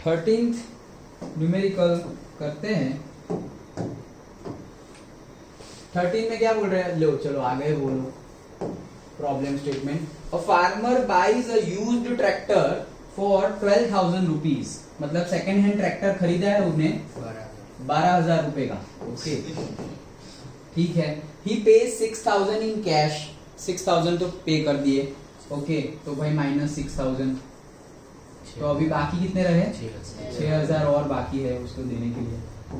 13th numerical करते हैं। 13 में क्या बोल रहे हैं, लो चलो आगे बोलो problem statement. A farmer buys a used tractor for 12,000 rupees, मतलब सेकेंड हैंड ट्रैक्टर खरीदा है उसने 12,000 रुपए का। ओके ठीक है। ही पे 6,000 इन कैश, 6,000 तो पे कर दिए। ओके तो भाई माइनस 6,000, तो अभी बाकी कितने रहे, 6,000 और बाकी है उसको देने के लिए।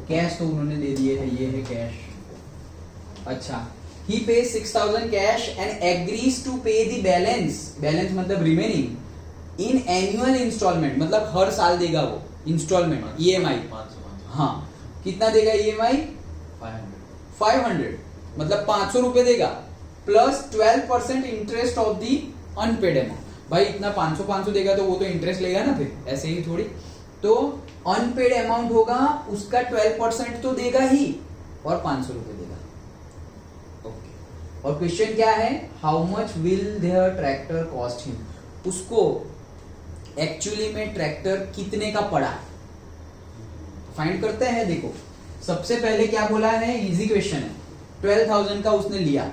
कैश तो उन्होंने दे दिए है, ये है कैश। अच्छा, he pays 6,000 cash and agrees to pay the balance, balance मतलब remaining in annual installment, मतलब हर साल देगा वो इंस्टॉलमेंट, EMI 500। हाँ कितना देगा EMI 500, मतलब 500 रुपए देगा plus 12% interest of the unpaid amount. भाई इतना 500 देगा तो वो तो इंटरेस्ट लेगा ना, फिर ऐसे ही थोड़ी। तो अनपेड अमाउंट होगा उसका 12% तो देगा ही और 500 रुपए देगा। ओके, और क्वेश्चन क्या है, how much will their tractor cost him, उसको एक्चुअली में ट्रैक्टर कितने का पड़ा फाइंड करते हैं। देखो सबसे पहले क्या बोला है, इजी क्वेश्चन है, 12,000 का उसने लिया,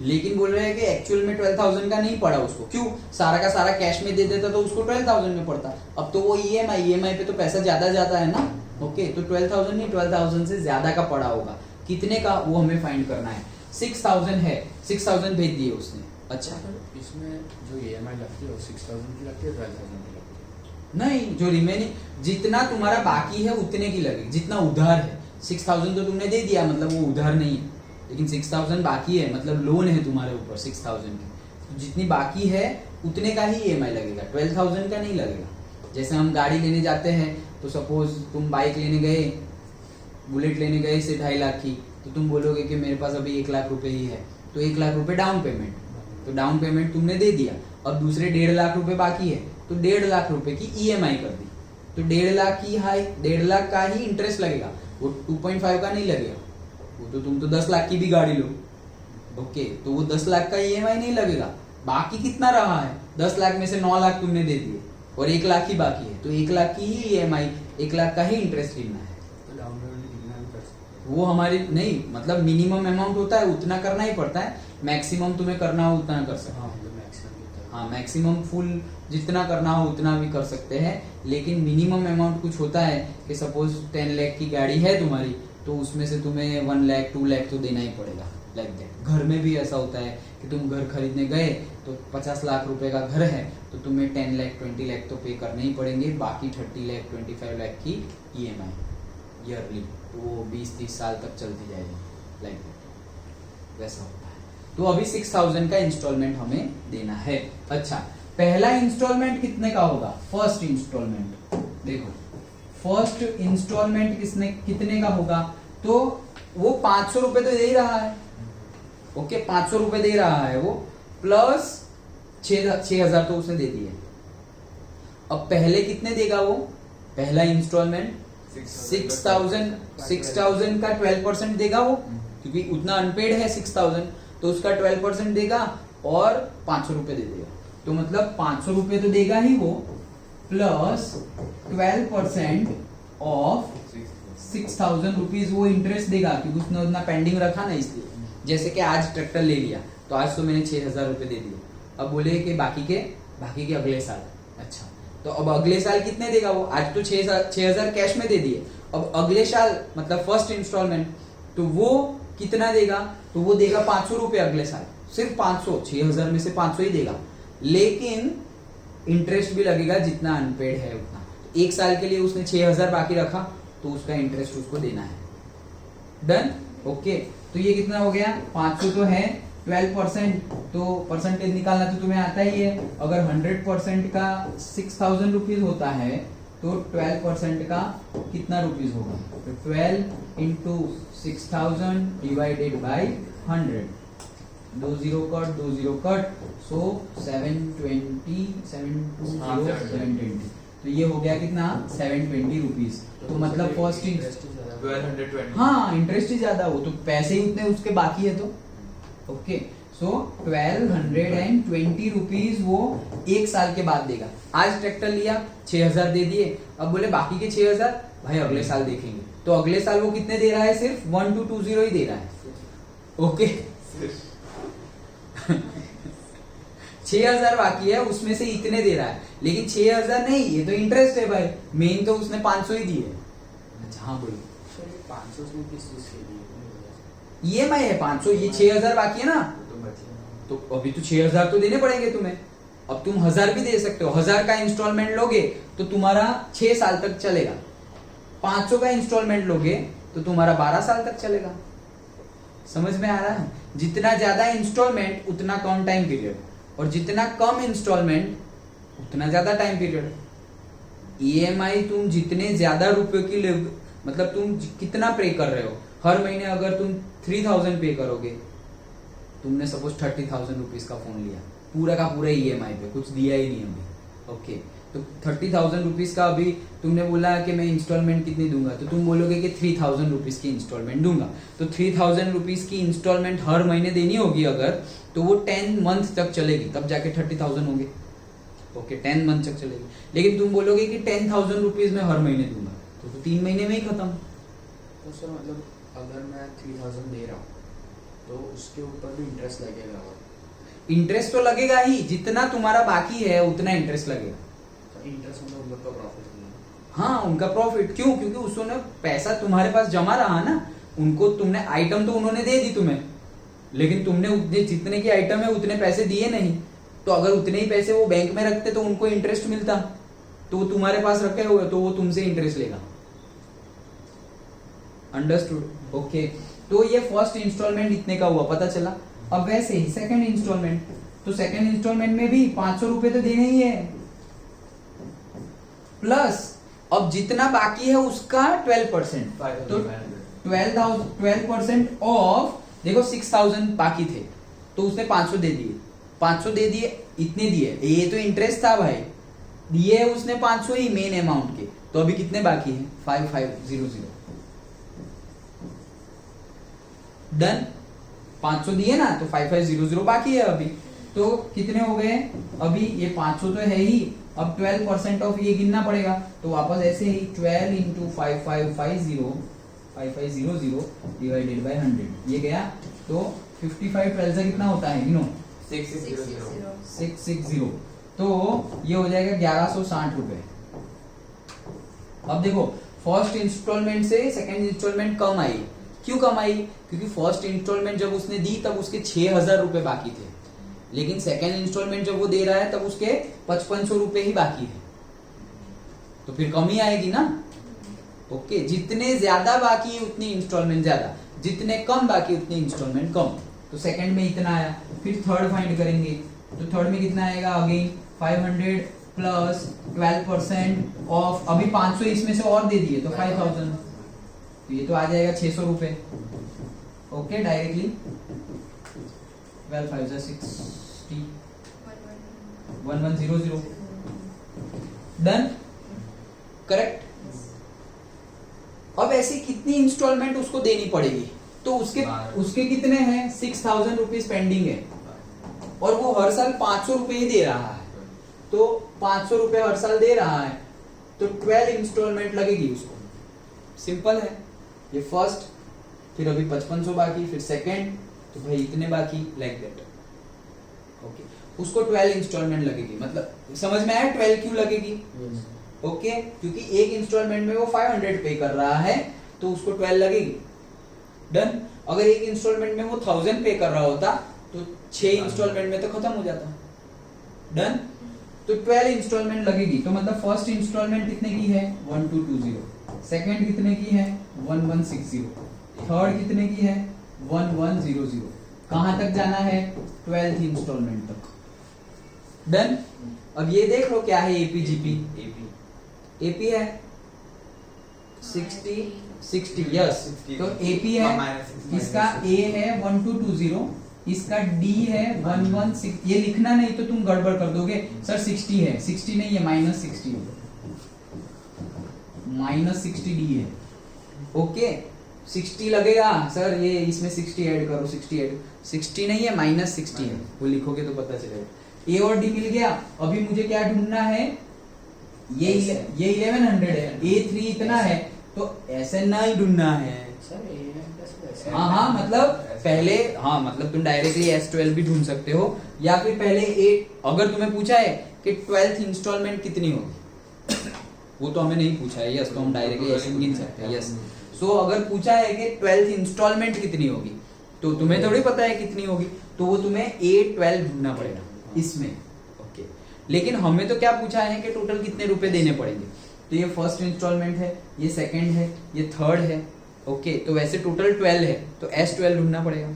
लेकिन बोल रहे हैं कि एक्चुअल में 12,000 का नहीं पड़ा उसको। क्यों, सारा का सारा कैश में दे देता तो उसको 12,000 में पड़ता। अब तो वो EMI पे तो पैसा ज्यादा जाता है ना। ओके तो 12,000 नहीं, 12,000 से ज्यादा का पड़ा होगा, कितने का वो हमें फाइंड करना है। 6,000 है, 6,000 भेज दिए उसने। अच्छा इसमें जो EMI लगती है वो 6,000 की लगती है, 12,000 की लगती है? नहीं, जो रिमेनिंग जितना तुम्हारा बाकी है उतने की लगेगी, जितना उधार है। 6,000 तो तुमने दे दिया, मतलब वो उधार नहीं है, लेकिन 6,000 बाकी है, मतलब लोन है तुम्हारे ऊपर 6,000 की, तो जितनी बाकी है उतने का ही EMI लगेगा, 12,000 का नहीं लगेगा। जैसे हम गाड़ी लेने जाते हैं तो सपोज तुम बाइक लेने गए, बुलेट लेने गए से 2.5 लाख की, तो तुम बोलोगे कि मेरे पास अभी 1 लाख रुपए ही है, तो 1 लाख रुपए डाउन पेमेंट, तो डाउन पेमेंट तुमने दे दिया। अब दूसरे 1.5 लाख रुपए बाकी है, तो 1.5 लाख रुपए की EMI कर दी, तो 1.5 लाख की 1.5 लाख का ही इंटरेस्ट लगेगा, वो 2.5 का नहीं लगेगा। वो तो तुम तो 10 लाख की भी गाड़ी लो, ओके तो वो 10 लाख का EMI नहीं लगेगा। बाकी कितना रहा है, 10 लाख में से 9 लाख तुमने दे दिए और 1 लाख ही बाकी है, तो 1 लाख की ही EMI, 1 लाख का ही इंटरेस्ट लेना है। तो डाउन पेमेंट कितना भी कर सकते हैं? वो हमारी नहीं, मतलब मिनिमम अमाउंट होता है उतना करना ही पड़ता है, मैक्सिमम तुम्हें करना हो उतना कर सकते हैं। हाँ मैक्सिमम फुल जितना करना हो उतना भी कर सकते हैं, लेकिन मिनिमम अमाउंट कुछ होता है कि सपोज 10 लाख की गाड़ी है तुम्हारी, तो उसमें से तुम्हें 1 लाख 2 लाख तो देना ही पड़ेगा, लाइक दैट। घर में भी ऐसा होता है कि तुम घर खरीदने गए तो 50 लाख रुपए का घर है, तो तुम्हें 10 लाख 20 लाख तो पे करने ही पड़ेंगे, बाकी 30 लाख 25 लाख की EMI ईयरली, तो वो 20-30 साल तक चलती जाएगी, लाइक दैट, वैसा होता है। तो अभी 6,000 का इंस्टॉलमेंट हमें देना है। अच्छा, पहला इंस्टॉलमेंट कितने का होगा, फर्स्ट इंस्टॉलमेंट, देखो फर्स्ट इंस्टॉलमेंट कितने का होगा, तो वो 500 रुपए तो दे ही रहा है। ओके 500 रुपए दे रहा है वो, प्लस 6,000 तो उसने दे दिए। अब पहले कितने देगा वो, पहला इंस्टॉलमेंट 6,000 का 12% देगा वो, क्योंकि उतना अनपेड है 6,000, तो उसका 12% देगा और 500 रुपए दे देगा, तो मतलब 500 रुपए तो देगा ही वो, प्लस 12% ऑफ 6,000 रुपीज वो इंटरेस्ट देगा, क्योंकि उसने उतना पेंडिंग रखा ना, इसलिए। जैसे कि आज ट्रैक्टर ले लिया तो आज तो मैंने 6,000 रुपए दे दिए, अब बोले कि बाकी के अगले साल। अच्छा तो अब अगले साल कितने देगा वो, आज तो 6,000 कैश में दे दिए, अब अगले साल मतलब फर्स्ट इंस्टॉलमेंट, तो वो कितना देगा, तो वो देगा 500 रुपए अगले साल, सिर्फ 500, 6,000 में से 500 ही देगा, लेकिन इंटरेस्ट भी लगेगा जितना अनपेड है उतना। एक साल के लिए उसने 6,000 बाकी रखा, तो उसका इंटरेस्ट उसको देना है। डन, ओके तो ये कितना हो गया, 500 तो है, 12%, तो परसेंटेज निकालना तो तुम्हें आता ही है। अगर 100% का 6,000 रुपीज होता है, तो 12% का कितना रुपीज होगा, तो 12 इंटू 6,000 डिवाइडेड बाई 100, 2 0 कट, सो 720, तो ये हो गया कितना 720 रुपीज। तो मतलब फर्स्ट 1220, हाँ इंटरेस्ट ही ज्यादा, हो तो पैसे ही उतने उसके बाकी है, तो ओके सो 1220 रुपीज वो एक साल के बाद देगा। आज ट्रैक्टर लिया 6000 दे दिए, अब बोले बाकी के 6000 भाई अगले साल देखेंगे, तो अगले साल वो कितने दे रहा है? सिर्फ 1220 ही दे रहा है। ओके 6000 बाकी है, उसमें से इतने दे रहा है, लेकिन 6000 नहीं, ये तो इंटरेस्ट है भाई, मेन तो उसने 500 ही दिए। अच्छा हाँ बोलो। 500 में किस चीज के लिए? EMI है 500, ये 6000 बाकी है ना, तो अभी तो 6000 तो देने पड़ेंगे तुम्हें। अब तुम 1000 भी दे सकते हो, 1000 का इंस्टॉलमेंट लोगे तो तुम्हारा 6 साल तक चलेगा, 500 का इंस्टॉलमेंट लोगे तो तुम्हारा 12 साल तक चलेगा। समझ में आ रहा है? जितना ज्यादा इंस्टॉलमेंट उतना कम टाइम पीरियड, और जितना कम इंस्टॉलमेंट उतना ज्यादा टाइम पीरियड। EMI तुम जितने ज्यादा रुपए की मतलब तुम कितना पे कर रहे हो हर महीने, अगर तुम 3000 पे करोगे, तुमने सपोज 30,000 रुपीज का फोन लिया, पूरा का पूरा EMI पे, कुछ दिया ही नहीं अभी। ओके तो 30,000 रुपीज का अभी तुमने बोला कि मैं इंस्टॉलमेंट कितनी दूंगा, तो तुम बोलोगे कि 3,000 रुपीज की इंस्टॉलमेंट दूंगा, तो 3,000 रुपीज की इंस्टॉलमेंट हर महीने देनी होगी अगर, तो वो 10 मंथ तक चलेगी, तब जाके 30,000 होंगे। ओके 10 मंथ तक चलेगी। लेकिन तुम बोलोगे कि 10,000 रुपीज में हर महीने दूंगा, तो 3 महीने में ही खत्म। तो सर मतलब अगर मैं 3000 दे रहा हूँ तो उसके ऊपर भी इंटरेस्ट लगेगा? और इंटरेस्ट तो लगेगा ही, जितना तुम्हारा बाकी है उतना इंटरेस्ट लगेगा। तो इंटरेस्ट मतलब उन लोग का प्रॉफिट नहीं है? हाँ उनका प्रॉफिट, क्यों? क्योंकि उसने पैसा तुम्हारे पास जमा रहा ना, उनको तुमने आइटम तो उन्होंने दे दी तुम्हें, लेकिन तुमने उतने जितने की आइटम है उतने पैसे दिए नहीं, तो अगर उतने ही पैसे वो बैंक में रखते तो उनको इंटरेस्ट मिलता, तो वो तुम्हारे पास रखे हुए तो वो तुमसे इंटरेस्ट लेगा। अंडरस्टूड? ओके तो ये फर्स्ट इंस्टॉलमेंट इतने का हुआ, पता चला। अब वैसे ही सेकंड इंस्टॉलमेंट, तो सेकंड इंस्टॉलमेंट में भी 500 रुपए तो देने ही है, प्लस अब जितना बाकी है उसका 12%, तो 12% ऑफ, देखो 6,000 बाकी थे तो उसने 500 दे दिए, 500 दे दिए, इतने दिए, ये तो इंटरेस्ट था भाई, दिए उसने 500 ही मेन अमाउंट के, तो अभी कितने बाकी है? 5500। डन, 500 दिए ना, तो 5500 बाकी है अभी, तो कितने हो गए अभी? ये 500 तो है ही, अब 12% ऑफ ये गिनना पड़ेगा, तो वापस ऐसे ही 12 इंटू 5500 डिवाइडेड बाय 100, ये गया, तो 55 12 से कितना होता है? गिनो, 660, तो ये हो जाएगा 1160 रुपए। अब देखो फर्स्ट इंस्टॉलमेंट से सेकंड इंस्टॉलमेंट कम आई, क्यों कम आई? क्योंकि फर्स्ट इंस्टॉलमेंट जब उसने दी तब उसके 6,000 रुपए बाकी थे, लेकिन सेकंड इंस्टॉलमेंट जब वो दे रहा है तब उसके 5500 रुपए ही बाकी है, तो फिर कमी आएगी ना। ओके जितने ज्यादा बाकी है उतनी इंस्टॉलमेंट ज्यादा, जितने कम बाकी उतनी इंस्टॉलमेंट कम, तो सेकंड में इतना आया। फिर थर्ड फाइंड करेंगे, तो थर्ड में कितना आएगा? अगेन 500 प्लस 12% ऑफ, अभी 500 इसमें से और दे दिए तो 5000, तो ये तो आ जाएगा 600 रुपए। Okay directly 12 5 60 1100, done, correct. अब ऐसी कितनी इंस्टॉलमेंट उसको देनी पड़ेगी? तो उसके कितने हैं? 6,000 रुपीज पेंडिंग है, और वो हर साल 500 रुपए ही दे रहा है, तो 500 रुपए हर साल दे रहा है, तो 12 इंस्टॉलमेंट लगेगी उसको। सिंपल है ये फर्स्ट, फिर अभी 5500 बाकी, फिर सेकंड, तो भाई इतने बाकी, लाइक दैट। ओके उसको 12 इंस्टॉलमेंट लगेगी, मतलब समझ में आया 12 क्यों लगेगी? ओके क्योंकि एक इंस्टॉलमेंट में वो 500 पे कर रहा है, तो उसको 12 लगेगी। डन। अगर एक इंस्टॉलमेंट में वो 1000 पे कर रहा होता तो 6 इंस्टॉलमेंट में तो खत्म हो जाता। डन। तो 12 इंस्टॉलमेंट लगेगी, तो मतलब फर्स्ट इंस्टॉलमेंट कितने की है? 1220, सेकंड कितने की है? 1160, थर्ड कितने की है? 1100। कहां तक जाना है? 12th इंस्टॉलमेंट तक। डन। अब ये देख लो क्या है? एपीजीपी, एपी है 60 यस, तो एपी है, इसका ए है 1220, इसका डी है 116। ये लिखना नहीं तो तुम गड़बड़ कर दोगे, सर 60 है, 60 नहीं है, -60 है, -60 डी है। ओके 60 लगेगा सर, ये इसमें 60 ऐड करो, 60 नहीं है, -60 है, वो लिखोगे तो पता चलेगा। ए और डी मिल गया। अभी मुझे क्या ढूंढना है, ये 1100 है, A3 इतना है, तो SN नहीं ढूंढना है। सर हाँ मतलब पहले, हाँ मतलब तुम डायरेक्टली S12 भी ढूंढ सकते हो, या फिर पहले अगर तुम्हें पूछा है कि 12th इंस्टॉलमेंट कितनी होगी, वो तो हमें नहीं पूछा है, यस, तो हम डायरेक्टली ऐसे गिन सकते हैं, यस। सो अगर पूछा है कि 12th इंस्टॉलमेंट कितनी होगी, तो तुम्हें थोड़ी पता है कितनी होगी, तो वो तुम्हें A12 ढूंढना पड़ेगा इसमें, ओके। लेकिन हमें तो क्या पूछा है कि टोटल कितने रुपए देने पड़ेंगे, तो ये फर्स्ट इंस्टॉलमेंट है, ये सेकंड है, ये थर्ड है, ओके। तो वैसे टोटल 12 है, तो S12 ढूंढना पड़ेगा।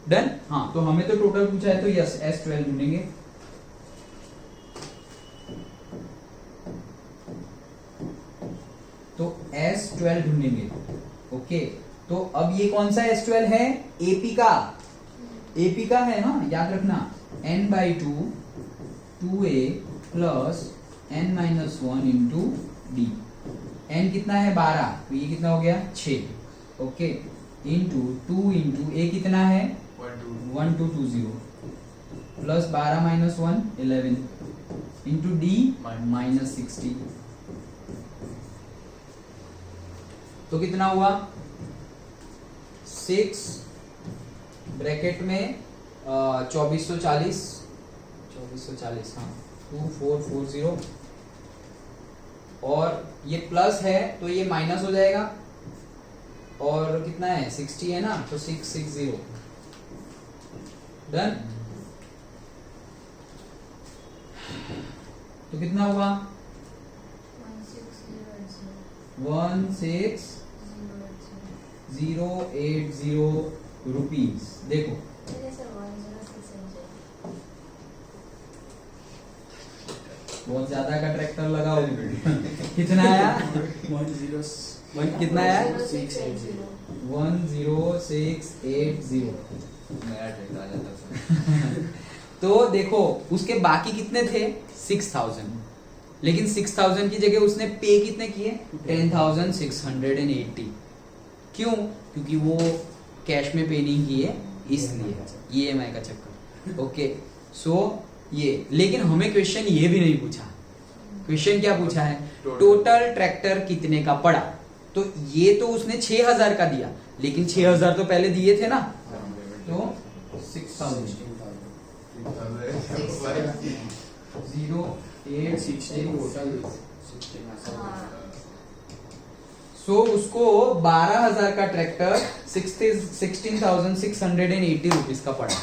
डन। हाँ, तो हमें तो टोटल पूछा है, तो यस S12 ढूंढेंगे। तो S12 ढूंढेंगे, ओके। तो अब ये कौन सा S12 है, AP का, AP का है, हाँ याद रखना, n/2 2a plus n-1 into D. n कितना है 12, तो ये कितना हो गया 6, ओके, इंटू 2 इंटू a कितना है 1220 प्लस 12 - 1 11 इंटू डी -60, तो कितना हुआ 6 ब्रैकेट में 2440, हाँ 2440, और ये प्लस है तो ये माइनस हो जाएगा, और कितना है 60 है ना, तो 660। डन। तो कितना हुआ 16080 रुपीज। देखो बहुत ज्यादा का ट्रैक्टर लगाओ। कितना आया, कितना आया 10680। नया ट्रैक्टर आ जाता है। तो देखो उसके बाकी कितने थे 6000, लेकिन 6000 की जगह उसने पे कितने किए 10680। क्यों? क्योंकि वो कैश में पे नहीं किए, इसलिए EMI का चक्कर, ओके। सो ये, लेकिन हमें क्वेश्चन ये भी नहीं पूछा। क्वेश्चन क्या पूछा है, टोटल ट्रैक्टर कितने का पड़ा। तो ये तो उसने 6000 का दिया, लेकिन 6000 तो पहले दिए थे ना, तो 6000 सो उसको 12000 का ट्रैक्टर 16,680 रुपीज का पड़ा।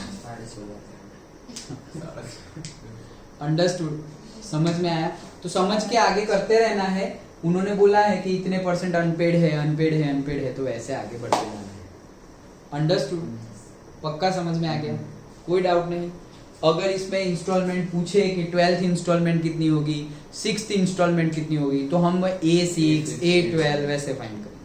अंडरस्टूड, समझ में आया? तो समझ के आगे करते रहना है। उन्होंने बोला है कि इतने % अनपेड है, अनपेड है, अनपेड है, तो वैसे आगे बढ़ते रहना है। अंडरस्टूड, पक्का समझ में आ गया? कोई डाउट नहीं। अगर इसमें इंस्टॉलमेंट पूछे कि 12th इंस्टॉलमेंट कितनी होगी, 6th इंस्टॉलमेंट कितनी होगी, तो हम A6, A12 वैसे फाइंड करेंगे।